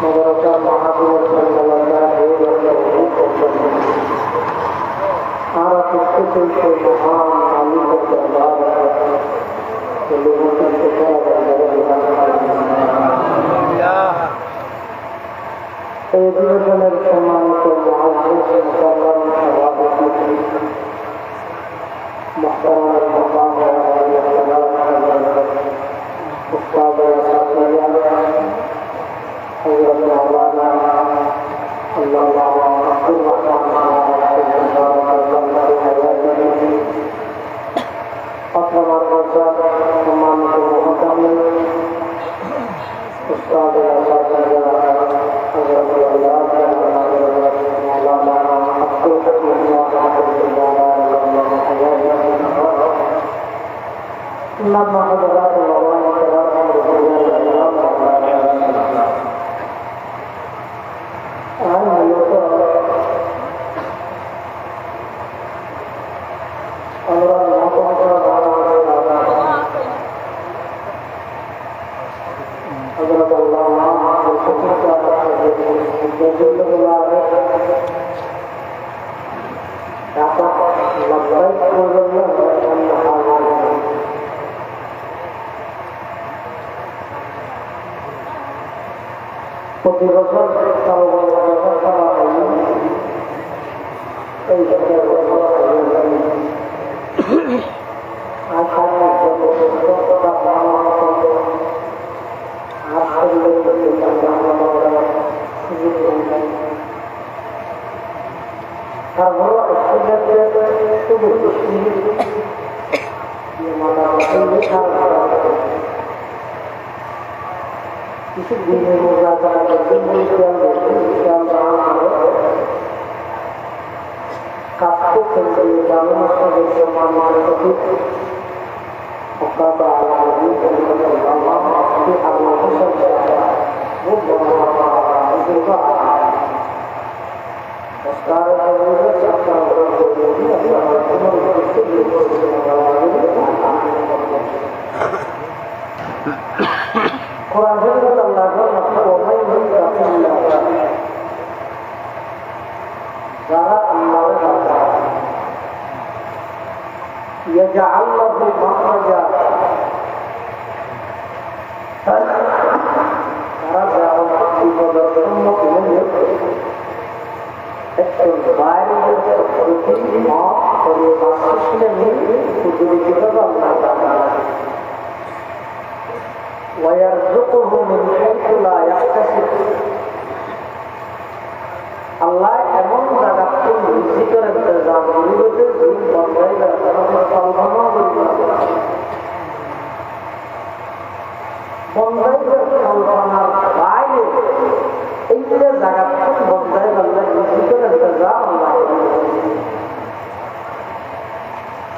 Mengucapkan maha আর প্রত্যেকেই মহান মালিকের দরবারে লোগোं की এই দিনের সম্মানিত মুআজ্জিজ মুকাররম সভাপতি মুহতারাম উস্তাদ সাথীয়া হযরত মাওলানা আল্লামা আব্দুর রহমান অথবা সম্মানিত মুহতামিম উস্তাদ সাথীয়া হযরত মাওলানা আব্দুল হাকিম لما حضرات الله প্রতি বছর किसी दिन में मुलाकात करते हैं क्या काफी करते हैं जामुन से जैसे मान करते उसका तो आवाज़ की आवाज़ से वो बहुत उसका उसका कुरान में अल्लाह का मतलब वही नहीं करता ज़रा अल्लाह का यजअल लहु मखरजा ज़रा जाओ इबादत करने के लिए एक बाहरी प्रकृति माँ और ये मानसिक में कुदरती का अल्लाह का ويرزقه من حيث لا يحتسب আল্লাহ এমন জায়গাতে রিজিকের ইন্তজাম করিতে দিন বন্ধাই রাখা কল্পনা করি বন্ধাই কল্পনার বাইরে এই যে জায়গাতে বন্ধাই আল্লাহ রিজিকের ইন্তজাম আল্লাহ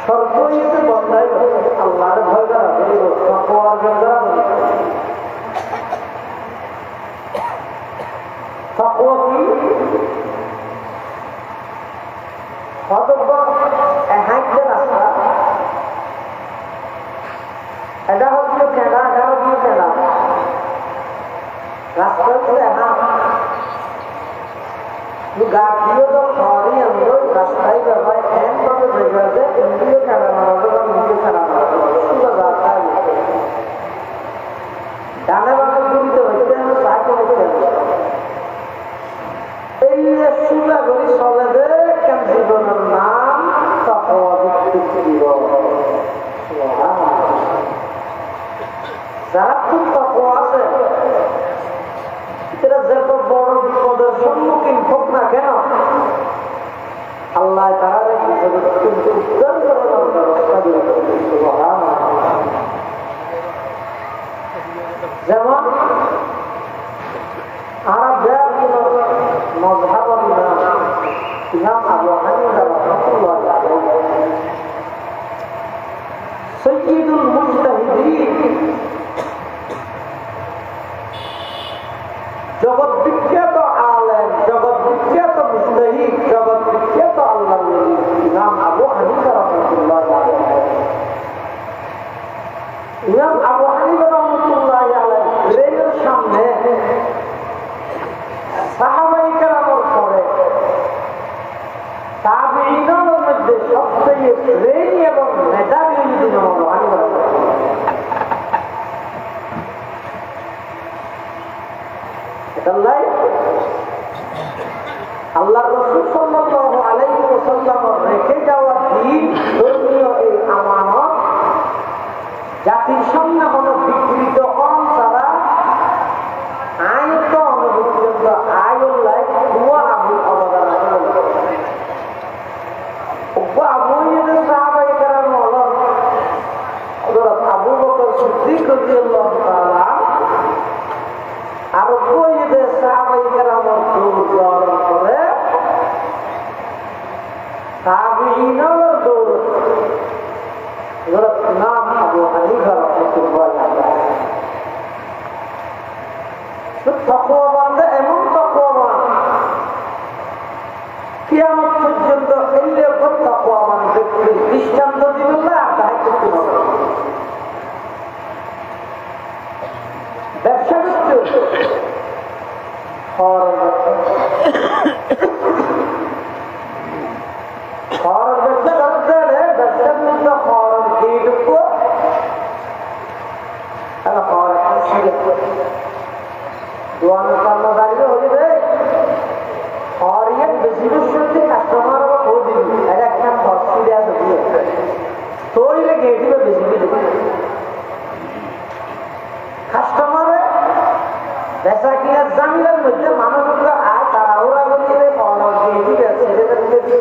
সর্বইতে বন্ধাই আল্লাহর ভয় করা তাকওয়ার করা তাকওয়া কি অথবা এহাইতে রাস্তা এটা হচ্ছে কেনা রাস্তাতে এহা গাড়িও তো সরি আমরা রাস্তায় যাওয়াই এমন ভাবে জায়গাতে ইন্দ্রিয় খেলা মারাবে বা নিজে খেলা মারাবে সুন্দর রাস্তায় ডানে বামে ঘুরতে হইতে আমরা সাহায্য করতে এই সুলা করি সবেদে কেন জীবনের নাম তাকওয়া ভিত্তিক জীবন যারা খুব তাকওয়া আছে এরা যত বড় বিপদের সম্মুখীন হোক না কেন আল্লাহ তারা বিপদের কিন্তু উত্তর করার ব্যবস্থা দিয়ে যেমন আরব মযহাব ইমাম আবু হানিফা রাহিমাহুল্লাহ সাইয়্যিদুল মুজতাহিদিন জগৎ বিখ্যাত আলেম জগৎ বিখ্যাত মুজতাহিদ জগৎ বিখ্যাত আল্লাহর ওলি ইমাম আবু হানিফা রাহিমাহুল্লাহ ইমাম আবু হানিফা রাহিমাহুল্লাহ আলাইহির সামনে সাহাবায়ে কেরামের পরে তাবেঈনের মধ্যে সবচেয়ে প্রেমী এবং মেধাবী যিনি হলো আলী রাদিয়াল্লাহু আনহু। আল্লাহ রাসূল সাল্লাল্লাহু আলাইহি ওয়াসাল্লাম রেখে যাওয়া দ্বীন ধর্মীয় এই আমানত জাতির সামনে কোনো বিকৃত কম ছাড়া আয়ত অনুভূত আয়ুল্লাহ হুয়া আবুল অবদান আবু ইয়াদের সাহাবায়ে কেরাম হলেন হযরত আবু বকর সিদ্দিক রাদিয়াল্লাহু তাআলা আর কয়েকদের সাহাবায়ে কেরামের দৌড় করে তাবেঈনের দৌড় হযরত ইমাম আবু হানিফা রাহিমাহুল্লাহ আলাইহি তাকওয়াবানরা এমন তাকওয়াবান কিয়ামত পর্যন্ত এরকম তাকওয়াবান ব্যক্তি দৃষ্টান্ত দিবেন না আর তাই করতে হবে। ব্যবসা করতে ব্যবসার মধ্যে খরচ দিয়ে ঢুকবো দোয়ানের পাল্লা দাঁড়িয়ে হয়ে যায় और ये बिजनेस से कस्टमर को खो दी अरे क्या फॉर्चून होती है थोड़ी ले गेटी में बिजली कस्टमर जैसा कि जमीन मध्य मानव का आ ताराउरा बोलते हैं और गेटी में सेरे करके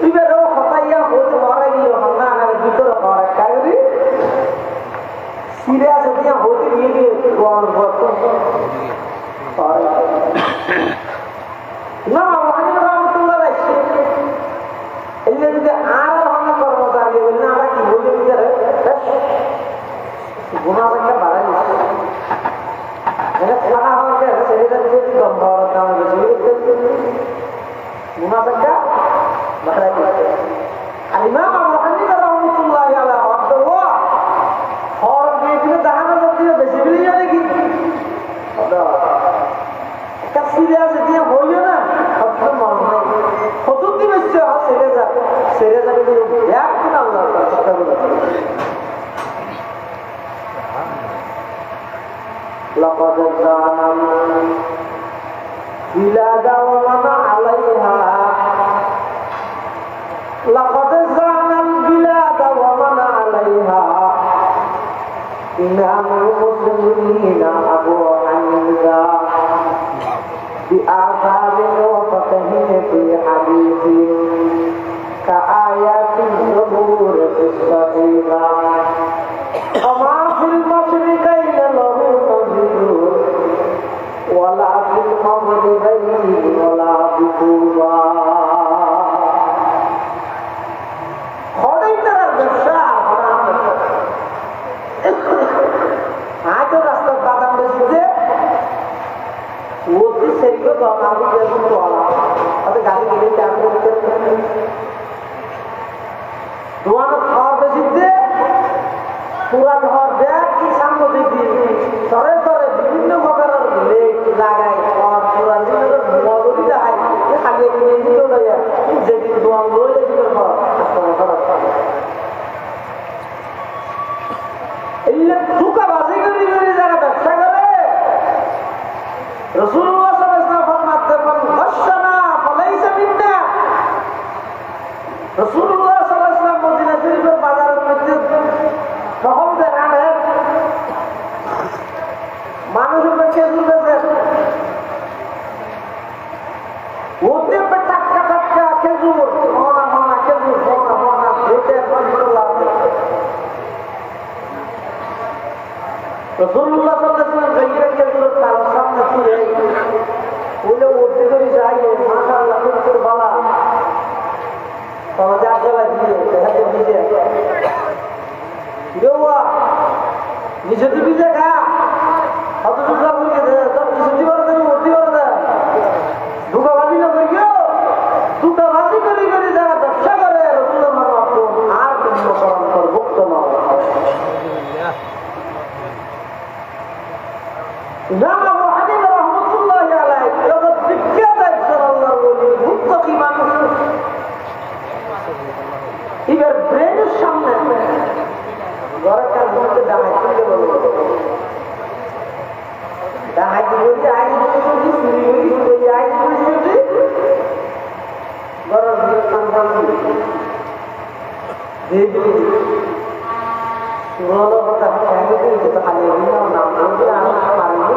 इबे रो खताया हो तो मारा गई हो हमना ना भीतर और कायरी सीरियस होती है होती नहीं है कौन और না ওয়াহিদ রাহমাতুল্লাহ আলাইহি এই যে আর হন কর্মচারী বলেন আমরা কি বলি ভিতরে গুনাহ একটা বাড়াই মানে খানা হওয়ার শরীরের যে গম্ভীর কাম বেশি গুনাহ একটা বাড়াই আর ইমাম আবু হানিফা রাহমাতুল্লাহ আলাইহি ওয়াদাল্লাহ और बेटी दाना देती है बेसी भी नहीं की कसीदा से दिया होइयो ना अब मन नहीं खुद की बच्चे आ सेरे जा के यार ना अल्लाह का लक़द ज़ाना बिलाद व मन अलैहा लक़द ज़ाना बिलाद व मन अलैहा إمام المسلمين أبو حنيفة بآثار وفتح في حديث كآيات الزبور في الصحيفة وما في المشرقين له نظير ولا في المغربين ولا بطوبى आजो रास्ता बादाम बेचते वो भी सही को तो आगे जरूर तो आला अबे गाड़ी के लिए क्या करते दुआना खार बेचते पूरा घर बैग की सामने देखी सारे सारे विभिन्न मगर ले लगाए और पूरा दिन मौजूद है ये खाली एक दिन तो गया जब दुआ बोले तो इल्ले धोखा बाजी करी যারা ব্যবসা করে রাসূলুল্লাহ সাল্লাল্লাহু আলাইহি ওয়াসাল্লাম ফরমাতে মান গশনা ফালাইসা মিন্না রাসূলুল্লাহ সাল্লাল্লাহু আলাইহি ওয়াসাল্লাম মদিনা শরীফের বাজারের মধ্যে সহম দেখায় মানুষের কাছে শুনতেছে ওতে পে টাকা টাকা খেজুর মোনা মোনা খেজুর মোনা মোনা যেতে রাসূলুল্লাহ রাসূলুল্লাহ সাল্লাল্লাহু আলাইহি ওয়াসাল্লাম গায়রে খেজুর তার সামনে তুলে বলে ওতে করে যায় মাশাআল্লাহ খুব ভালো তাহলে যা চলা দিয়ে হাতে দিয়ে দেওয়া নিচে দিবি দেখা অত দুটো বলে দে তো নিচে দিবার দেন ওতে দিবার দে দুটো বাজি না করি গো দুটো বাজি করি করি যারা ব্যবসা করে রাসূলুল্লাহ আর কোনো করণ কর ভুক্ত না দেবী পুরনো কথা খেয়ে যেতে খালি নাম বলতে আমি পারিনি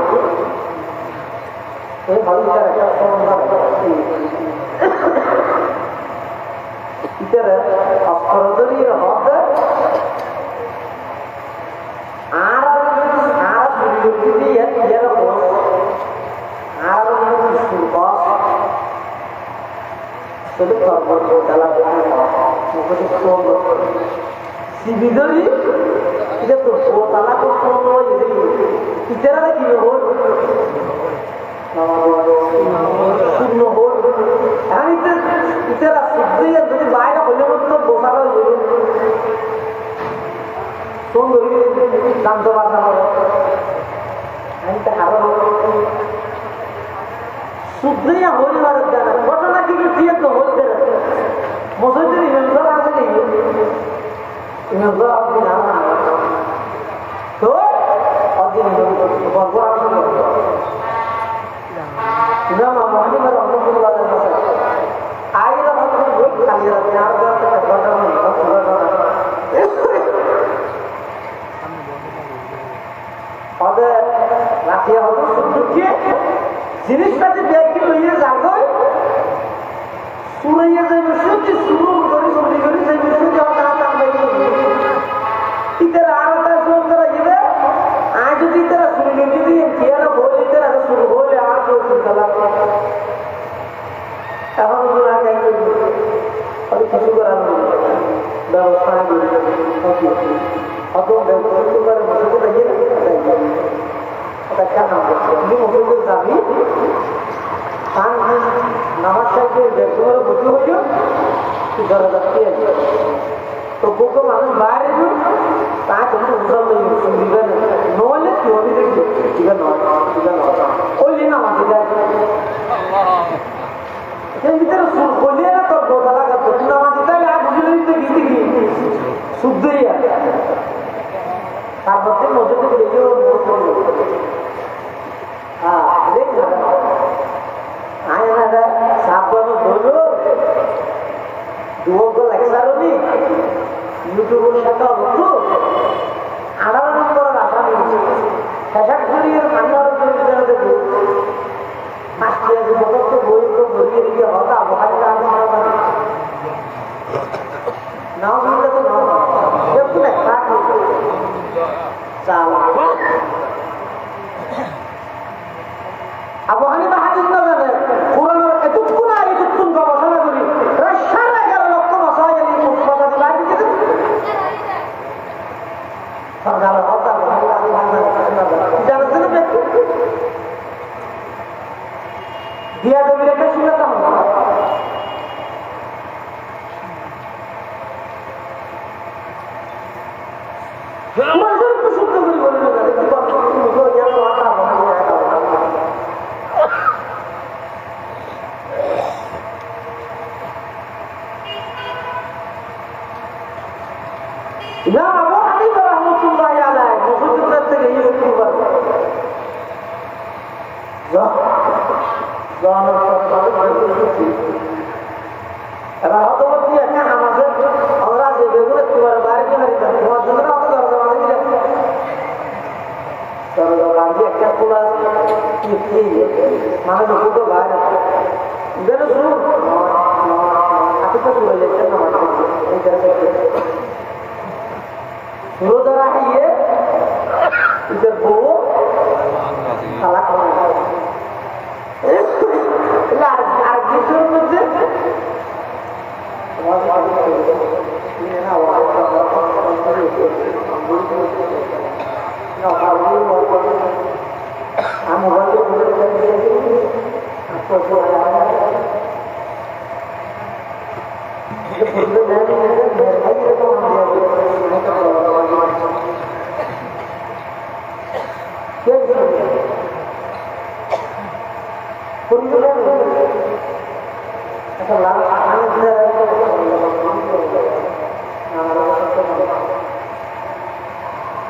এই ভবিষ্যৎ একটা ইতারে অক্ষরদলীয় হবে আর আর বিরোধী এরকম আর শুল্ক শুধু কর্মশালা শিবিদরি এটা তো তালা করতে ইতারা কি হল শূন্য হল এখন ইতারা শুদ্ধ যদি বাইরে হলে মতো বোঝা হয়ে যাবে সুন্দরী শান্ত বাসা হবে আমি তো আরো শুদ্ধই হরিবারের জানা ঘটনা কি দিয়ে তো হইতে মসজিদের ইমামসার আছে কি ইমামসার আপনি না তো অদিন গর্ব আসল ইমাম আবু হানিফা রাহমাতুল্লাহ আলাইহি আইরা মাত্র বই খালি রাখে আর ঘটনা ওদের রাখিয়া হতো শুদ্ধকে জিনিসটা যে ব্যাগটি লইয়ে যাগই সুরাইয়া যাইবে সত্যি শুরু করে শুরু করে যাইবে সত্যি আমার কাম বাইরে ইতারা আরটা জোর করা যাবে আজ যদি তারা শুরু করে যদি কিয়ারা বলি তারা শুরু হলে আর কেউ চিন্তা লাগবে এখন ওরা গাই করবে আমি কিছু করার ব্যবস্থা করি অত ব্যবস্থা করে মসজিদে লাগিয়ে কেন মসজিদের দাবি নামাজ সাহেবকে ব্যক্তিগত বুঝি হইল ধরা যাচ্ছে তো বুকে মানুষ বাইরে তা কিন্তু দিবে নইলে কি হবি দেখি দিবে নয় ওইলি নামাজ এর ভিতরে বলিয়ে না তোর গোদা লাগাতো নামাজ দিতে আর বুঝলি তো গীতি গিয়ে শুদ্ধই তারপর থেকে মসজিদে গিয়েও দেখ আয়নাটা সাবধান ধরল দুঃখ লেকচারনি ইউটিউবের সাথে অবস্থ 18 নম্বরের আসামি শেষাক করিয়ে কান্নার দেখো আজকে যত বই তো ভরিয়ে দিয়ে হতা বহাই নাও বললে তো নাও দেখুন একটা চালা আবু হানিফা হাদিস না জানে কোরআনের এতটুকুন আর এতটুকুন গবেষণা করি প্রায় 11.5 লক্ষ মাসাইল এই মুসবাদা দিলাই দিতে সরকার হতা জানেন না দিয়া দেবী রেখে শুনতে হবে মানুষের তো শুদ্ধ করি বলে না ইমাম আবু হানিফা রাহমাতুল্লাহ আলাইহি মসজিদের থেকে এই শুক্রবার এবার হতবতী একটা আমাদের আমরা যে বেগুনে তোমার বাড়িতে হারিতাম তোমার জন্য অত দরজা বাঁধি দিলাম দরজা বাঁধি একটা খোলা মানে দুটো বাইরে বেরো শুনুন আপনি তো চলে যাচ্ছেন রোজা রাখিয়ে নিজের বউ তালাক আর কিছুর মধ্যে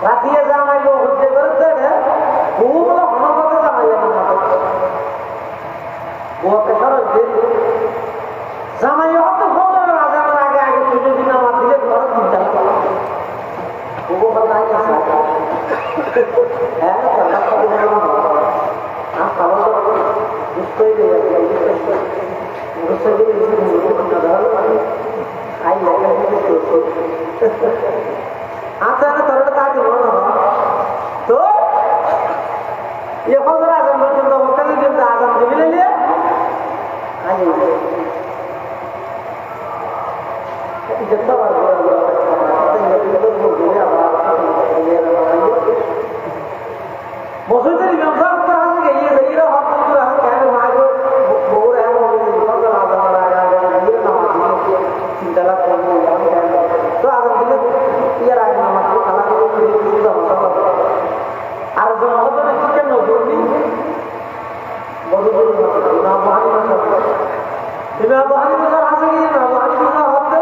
রাতিয়ে জামাই হচ্ছে করে বউগুলো হনপথে জামাই বউকে খরচ দিন জামাই অত ফোনের আগে তুলে দিন আমার দিলে ঘরে চিন্তা হ্যাঁ আচ্ছা তোর তা দিব তো ये फजर आजम पर्यंत वकाली पर्यंत आजम दिले आज जितना बार मसूदरी व्यवसाय पर आने के ये सही रहा हम तो हम कहने मांगो बोल रहे हैं फजर आजम आया ये नमाज चिंता ला कौन हम कहने तो आजम दिले ये राज नमाज को अलग अलग चीज़ আর জনগণের কি কেন বলি বড় বড় না বাহানি মাসা ইমা বাহানি মাসা আছে কি না বাহানি মাসা হচ্ছে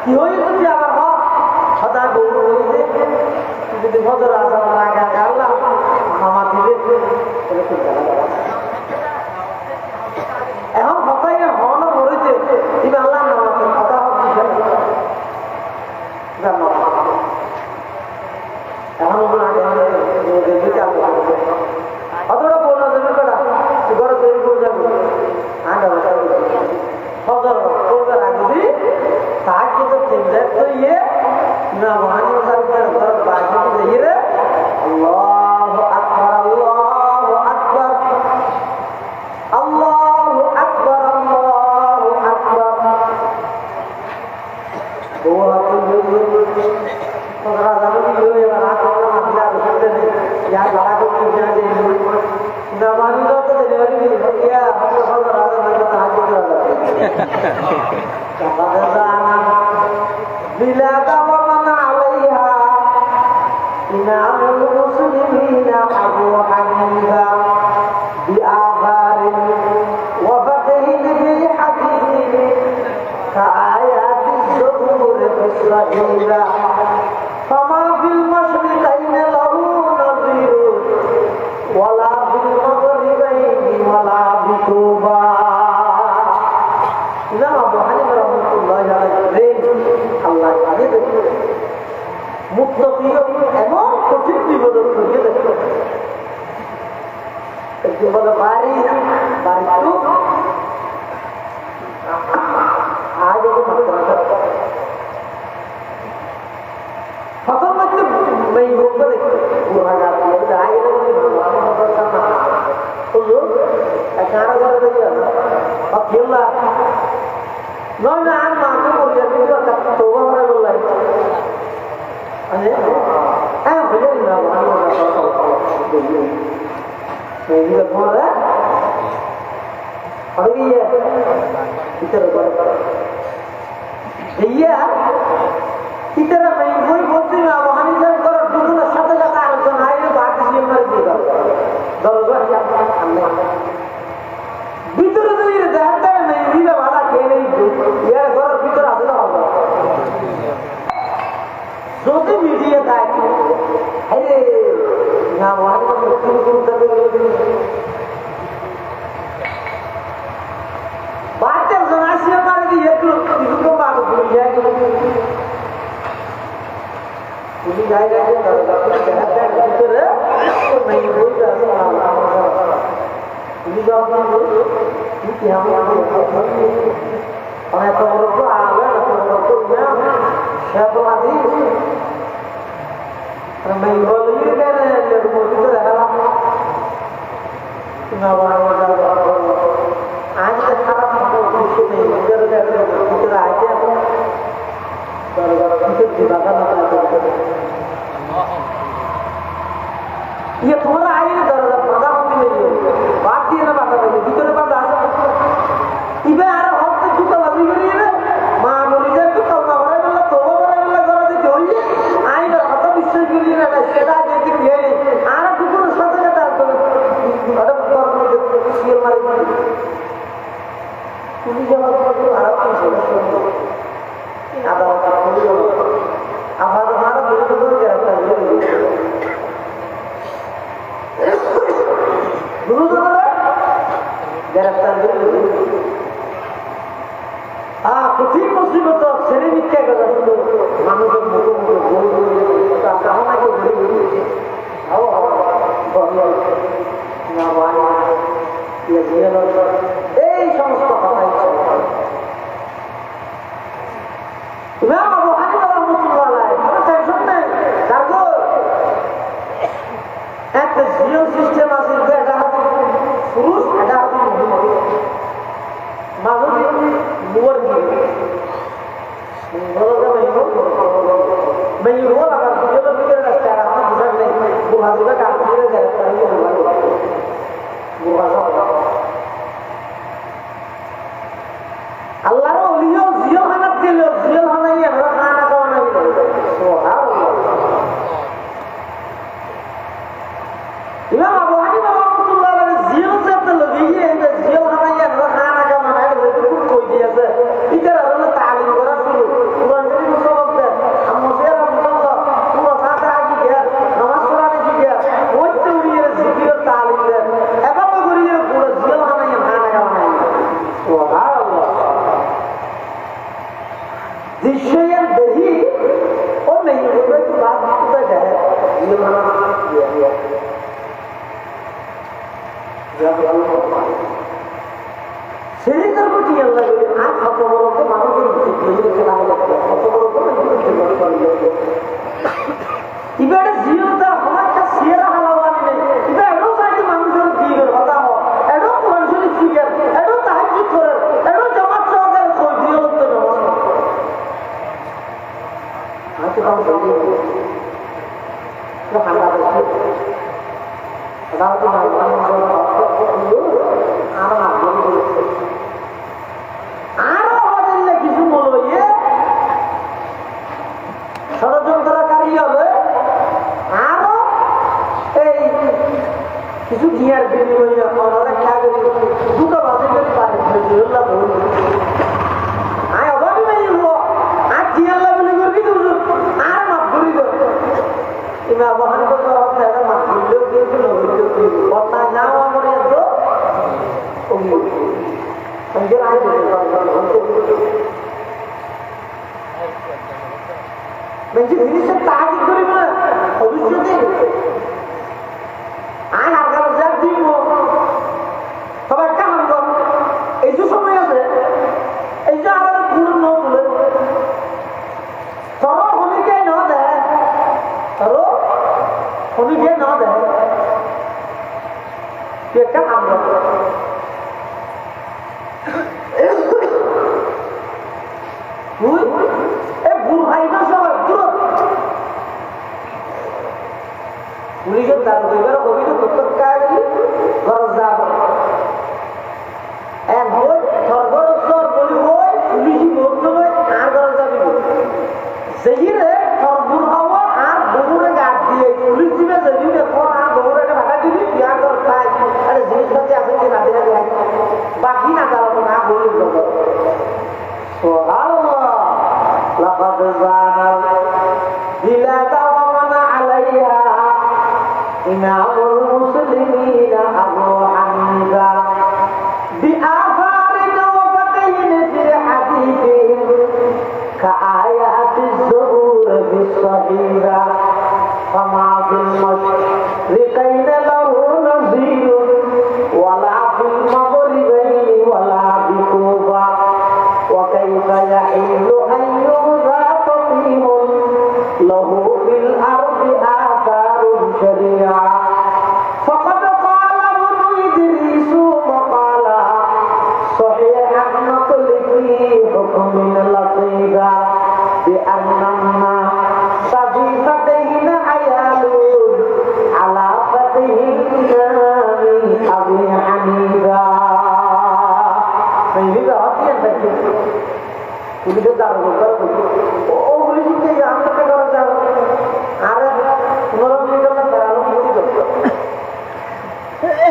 কি হইছে যে আবার সদা গৌর হইছে যদি ফজর আযান লাগা আল্লাহ মামা দিবে এখন কথাই হন মরেছে ইমা আল্লাহ নামাজ কথা হবে জানো এখন ওগুলো আগে অতটা বলনা যাবে কটা ঘরে তৈরি করে যাবে ফজর করবে রাখবি সাহায্য করতে তো ইয়ে না মহানি ঘর বাকি যাই রে আল্লাহু আকবার আল্লাহু আকবার আল্লাহু আকবার আল্লাহু আকবার দোয়া করবে ফজর আযান দিয়ে রাত या बड़ा को पूछना चाहिए नमाज़ी तो डिलीवरी भी किया हम फल राजा में तो ताजुब रहा कबरदाना बिला दमन अलैहा इमामुल मुस्लिमीन अबू हनीफा बिआबार व फतहिन bil hadith كآيات الزبور في الصحيفة فما في المشرقين له ولا بالمغربين ولا بطوبى إمام أبو حنيفة رحمة الله عليه الله عليه মুত্তাকি এমন কঠিন বিপদ থেকে দেখো একটু বলে বাড়ি বাড়ি তো আজ তো মাত্রা ফসল মধ্যে मैं ऊपर पूरा जाती है दाई लोग भगवान का करना तो जो अचानक कर दिया अब खेलना ना ना आन मांगो बोल जाती है तो वो हमारे बोल रहा है अरे भैया ना भगवान का करना मैं ये बोल रहा है और ये इधर भैया इधर मैं वही बोलती हूँ वहानी जब करो दुगुना साथ लगा आलोचन आये बात इसलिए मर देगा दरबार क्या हमने भीतर तो ये देखता है नहीं भी ना वाला के नहीं यार घर भीतर आता होगा जो भी मीडिया का अरे यहाँ वहानी को मुक्ति को करके बात जब जनासी हमारे लिए एक लोग इसको बात भूल जाएगी ini saya aja kalau tak betul ya, तो नहीं बोलता ini जवाबnya itu ini yang oleh orang tua ada orang tuanya siapa lagi ramai boleh kan jadi itu adalah nawaran आज तक खराब कुछ नहीं इधर इधर आके ये थोड़ा आई ना दर्द पता होती नहीं बात ये ना बात है दूसरे बात आसा इबे आर हफ्ते जुटा लगी गई है मां बोली जाए तो कल ना होरे मतलब तो करा दे जोई आई ना खत्म विषय के लिए ना सेदा जेती ये आर दुकुन सते का तो अरे पर सील मारे पुलिस जवाब को आराम से আদালত আমার আমার বিরুদ্ধে গ্রেফতার গ্রেফতার কঠিন মুসিবত ছেড়ে মিথ্যা কথা শুধু মানুষের মুখে মুখে বই বই এই সমস্ত কথাই ইমাম আবু হানিফা রাহমাতুল্লাহ আলাইহি টেনশন নেই কারণ একটা জিও সিস্টেম আছে এটা পুরুষ এটা মাহুদি মুরগি मैं ये बोला अगर तुझे तो बिगड़ रखता है हम गुजर नहीं वो हाजिर का पूरे करता है वो अल्लाह रो लियो जियो हनत के लियो जियो हना ये हमरा खाना खाना भी सुभान अल्लाह इमाम अबू हनीफा रहमतुल्लाह अलैहि जियो से तो लगी है जियो हना ये हमरा खाना खाना है वो तो कोई दिया से इधर अल्लाह तालीम करा शुरू कुरान शरीफ सबक दे हम मुझे रहमतुल्लाह पूरा साथ आगे गया नमाज पढ़ाने की गया वो तो ये जिक्र तालीम दे एबा करी ये पूरा जियो हना ये खाना खाना है सुभान अल्लाह जिससे दही और नहीं होगा तो बात तक है ये हमारा सही कर कुछ अल्लाह के आज खतरों को मानो कि मुझे चला लगता है खतरों को नहीं इबे जीवता हमारा सेरा हलावान नहीं इबे एडो साथी মানুষের দিগের কথা হয় এডো মানুষের দিগের এডো তাহাজ্জুদ করে এডো জামাত সহকারে কই দিও তো নমাজ আজকে কাম করি তো হামলা করছি রাত দিন আরো হলে কিছু বলবো ইয়ে ষড়যন্ত্রকারী হবে আরো এই কিছু গিয়ার বিনিময় অনেক লাগে দুটো বাজে যদি পারে আয় অভাবই নেই আর জিয়াল্লা বলে করবি তো আর মাফ করি তো তুমি আবহান করতে হবে এটা মাফ করলেও কিন্তু নবীলেও কিন্তু কথা নাও আমার এত জিনিসটা তাহাজ করিব না ভবিষ্যতে আর আগাম যা দিব তবে একটা হাম কর এই যে সময় আছে এই যে আর পুরো ন বলে সরো হলিকে ন দেয় সরো হলিকে ন দেয় একটা হাম কর পুলিশের দাবি করবে কবির প্রত্যেককারী গরজদার এক হই সর্বরজ্জর বলি হই পুলিশি বলতে হই আর গরজদা দিব সেইরে সর্বুর হওয়া আর বহুরে গাড় দিয়ে পুলিশ দিবে যদি দেখো আর বহুরে একটা ভাড়া দিবি বিয়া কর তাই আরে জিনিসপাতি আছে কি না দিয়ে দেয় বাকি না তারা না বলি দেবো সুবহানাল্লাহ লাকাদ জানা বিলাদা ওয়া মান আলাইহা إمام المسلمين أبو حنيفة بآثار وفقه في حديثهم كآيات الزهور بالصحيحة فما في المشرقين له نظير ولا في المغربين ولا بكوفة وكيف يحل أن يغزى فقيه له في الأرض آثار شريعة فقد قال ابن إدريس مقالا صحيحا نقل في حكم لطيفة بأنما صفيفتين عيالون على فقه الإمام أبي حنيفة فإذا أتيت بكي পুলিশ দাঁড়ো ও পুলিশকে আমরা করা যাবে আর 15 মিনিট না দাঁড়ানো কি করতে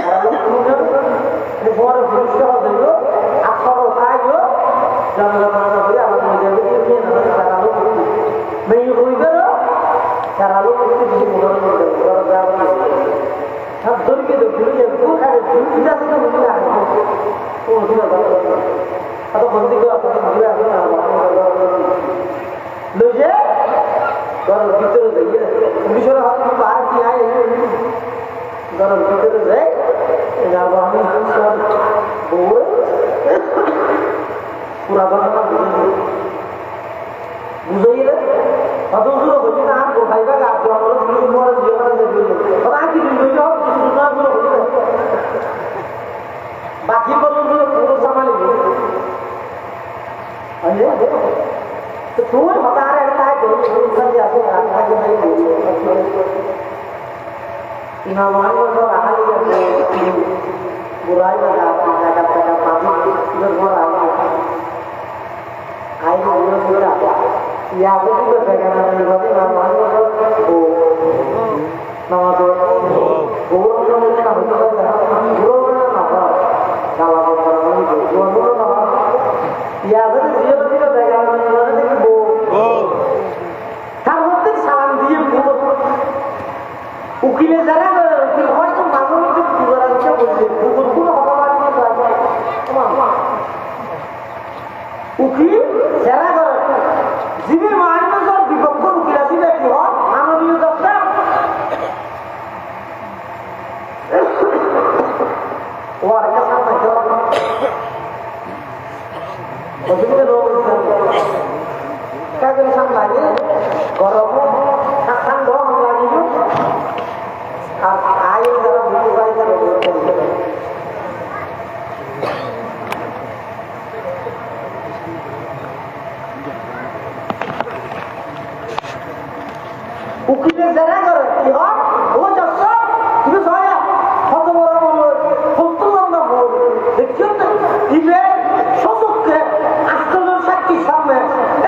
আর লোক বড় পুলিশ হবে আখরো তাইও জানালা করে আমাদের যাবে কি না দাঁড়ানো মেই হইবে দাঁড়ানো করতে কিছু বড় করা যাবে সব দরকে তো পুলিশ কোথায় পুলিশ আছে তো মনে আছে ও দিনা atau berhenti ke apa dia loje kalau gitu saja bisa hati bahar kiai ঘরের ভিতরে যাই যাবো আমি বউ পুরা ঘটনা বুঝাই রে অত উজুরো হচ্ছে না আর কোথাইবা গাছ আমরা দুই মরে জীবনে যে বুঝে ওরা কি দুই হোক না গুলো হচ্ছে বাকি বলুন পুরো সামালি তো তুই হতারে একটা है कोई संजय আছে রাখা যে নাই इमाम आने को रहा लिया बुराई लगा जाकर पानी इधर हो रहा है आई वो पूरा या तो भी जगह में नहीं होती इमाम आने को नवा तो वो लोग का होता है वो ना ना साला को वो ना या तो जीव की जगह में नहीं होती वो তার মধ্যে সালাম দিয়ে উকিলে যারা হয়তো মাঝে মধ্যে পুরার ইচ্ছা বলছে কুকুরগুলো হবার উকিল যারা করে যিনি মানবর বিপক্ষ উকিল আছে কি হয় মাননীয় দপ্তর ওর কাছে অসুবিধা লোক কাজে সামলাগে গরম ঠান্ডা লাগে আর আয়ের যারা বুঝতে পারি তারা উকিলের যারা করে কি হয় ও যাচ্ছ তুমি সয়া কত বড় সত্তর লম্বা বল দেখছো না ইভে সচক্ষে আশ্চর্য সাক্ষী সামনে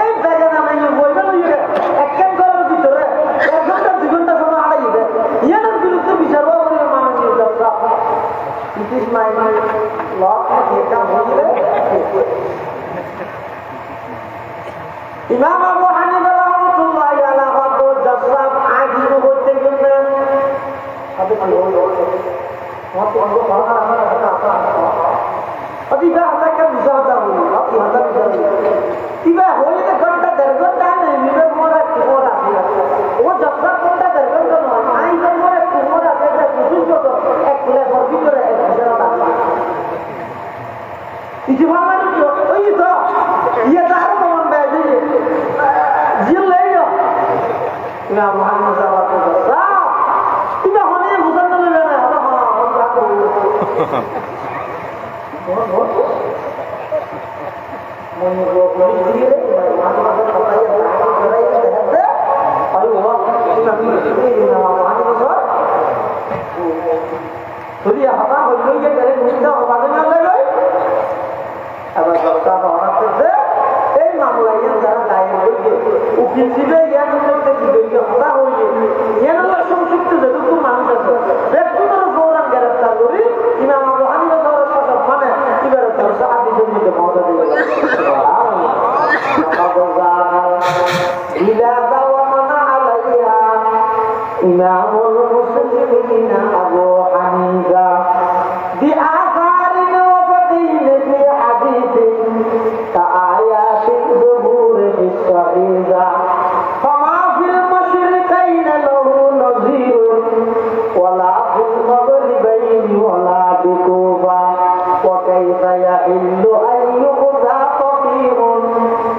এই জায়গা নামে বইটা লইয়ে একখান করার ভিতরে 1 ঘন্টা 2 ঘন্টা সময় আড়াইবে ইয়াদের বিরুদ্ধে বিচার করে মাননীয় যাত্রা ইট ইজ মাই ল এটা হইলে ইমাম আবু হানিফা রাহমাতুল্লাহি আলাইহি ওয়া যাত্রা আগে বলতে গেলেন আপনি কি বলছেন মত অঙ্গ ভাষা अभी हमें क्या विचारता हूँ आपकी हमें विचार होली के घंटा 1.5 घंटा नहीं मिले मोरा कुमोरा वो जब तक घंटा 1.5 घंटा ना आई तो मोरा कुमोरा कैसे कुछ तो एक प्ले पर भी करे एक विचारता इसी बात में जो वही तो ये दारू को मन बैठे जिल ले लो क्या मोहम्मद साहब को साहब इधर होने मुसलमान ले लेना है हाँ हम बात إمام المسلمين أبو حنيفة بآثار وفضيل في حديث كآيات الظهور في الصحيحة فما في المشرقين له نظير ولا في المغربين ولا بكوفة وكيف يحل أن يؤذى فقير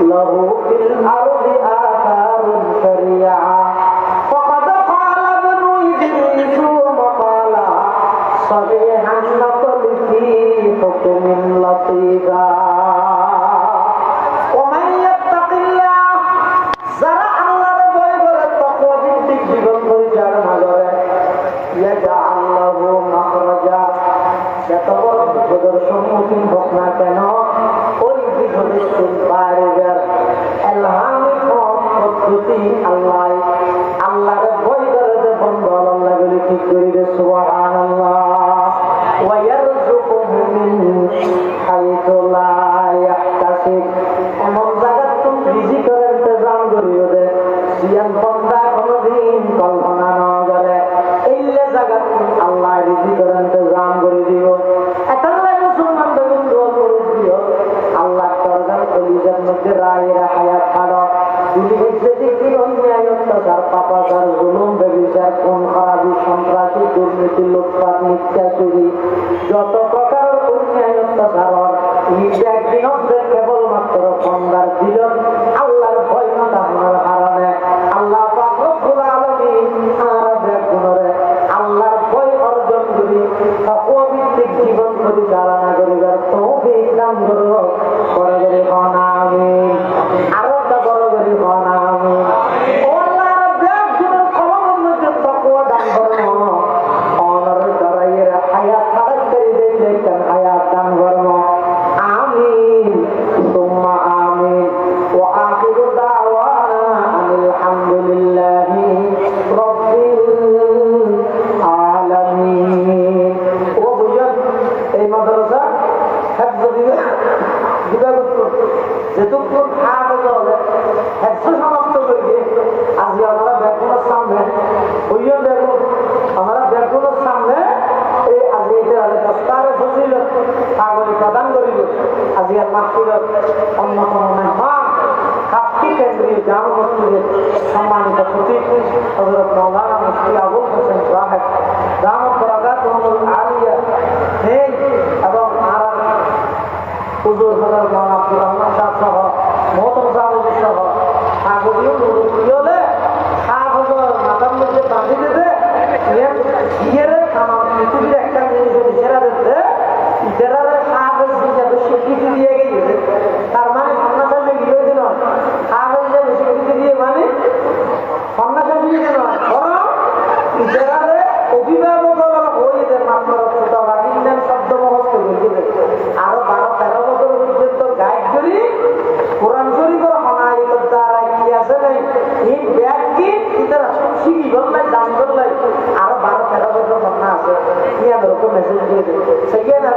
له في الأرض آثار شريعة صحيحا نقل في حكم لطيفا ومن يتق الله زرع الله بغير التقوى بالدك بالرجال مغرى يجعل له مخرجا يتقول بقدر সম্মুখীন হোক না কেন ওই বিপদের বাইরের এলহামি পদ্ধতি আল্লাহ আল্লাহর ভয় করে বন্ধ আল্লাহ বলে ঠিক করে দে সুবহানাল্লাহ ويرزقه من حيث لا يحتسب এমন জায়গা তুমি রিজিকের ইন্তজাম করিও দে জিয়ান বন্দা কোনদিন কল্পনা না করে এইলে জায়গা তুমি আল্লাহ রিজিকের ইন্তজাম করে দিও এতলাই মুসলমান দেখুন দোয়া করে দিও আল্লাহ দরবার কলিজার মধ্যে রায়ের হায়াত ছাড়ো যদি ইজ্জতি কি অন্যায় অত্যাচার পাপাচার জুলুম বেবিচার আর কোন খারাপি সন্ত্রাসী দুর্নীতি লুটপাট মিথ্যা চুরি যত প্রকারের অন্যায় অত্যাচার একদিন কেবলমাত্র সন্ধ্যার দিল আল্লাহর ভয় না থাকার কারণে আল্লাহ পাক রব্বুল আলামিন আর ব্যাগুণরে আল্লাহর ভয় অর্জন করি তাকওয়া ভিত্তিক জীবন পরিচালনা করিবার তৌফিক দান করো করে করে খানা আমিন আরো একটা বড় করে খানা আমিন ও আল্লাহর ব্যাগুণের কলমের মধ্যে তাকওয়া দান করো অনর দরাইয়ের হায়াত খারাপ করে দেখেন হায়াত দান করো আমিন সুম্মা আমিন ওয়া আখিরু দাওয়ানা আনিল হামদুলিল্লাহি রাব্বিল আলামিন। ও বুঝেন এই মাদ্রাসা হেফজ বিভাগ যেটুকুন হাফেজ হবে হেফজ সমাপ্ত করিয়ে আজকে আমরা ব্যাগুনের সামনে ওইও ব্যাগুন আমরা ব্যাগুনের সামনে এই আজকে দস্তারে ফসিল কাগজ প্রদান করিল আজকে মাহফিলের অন্যতম মেহমান কাপ্তি কেন্দ্রীয় জামে মসজিদের সম্মানিত খতিব হযরত মাওলানা মুফতি আবুল হোসেন সাহেব দামাত বরাকাতুহুল আলিয়া হেই এবং আর হুজুর হযরত মাওলানা আব্দুর রহমান সাহেব সহ মোহতরম সাহেব সহ কাগজীয় মুরব্বিয়লে হাফেজের মাথার মধ্যে বাঁধি দিতে ইয়েরে তামাম পৃথিবীর একটা জিনিস ইশারা দিতে ইশারারে হাফেজ হিসাবে স্বীকৃতি দিয়ে গিয়েছে তার মানে সন্ন্যাসে গিয়ে দিল হাফেজ হিসাবে স্বীকৃতি দিয়ে মানে সন্ন্যাসে গিয়ে দিল বরং ইশারারে অভিভাবক হয়ে মাত্র ইন্ডিয়ান শব্দ মহস্ত গিয়ে আরো 12-13 বছর পর্যন্ত গাইড করি কোরআন শরীফের হনায়ত দ্বারা কি আছে নাই এই ব্যাগ কি ইতারা শিখি বললাই দান করলাই আরো 12-13 বছর মনে আছে ইয়াদের উপর মেসেজ দিয়ে দেয় সেখানে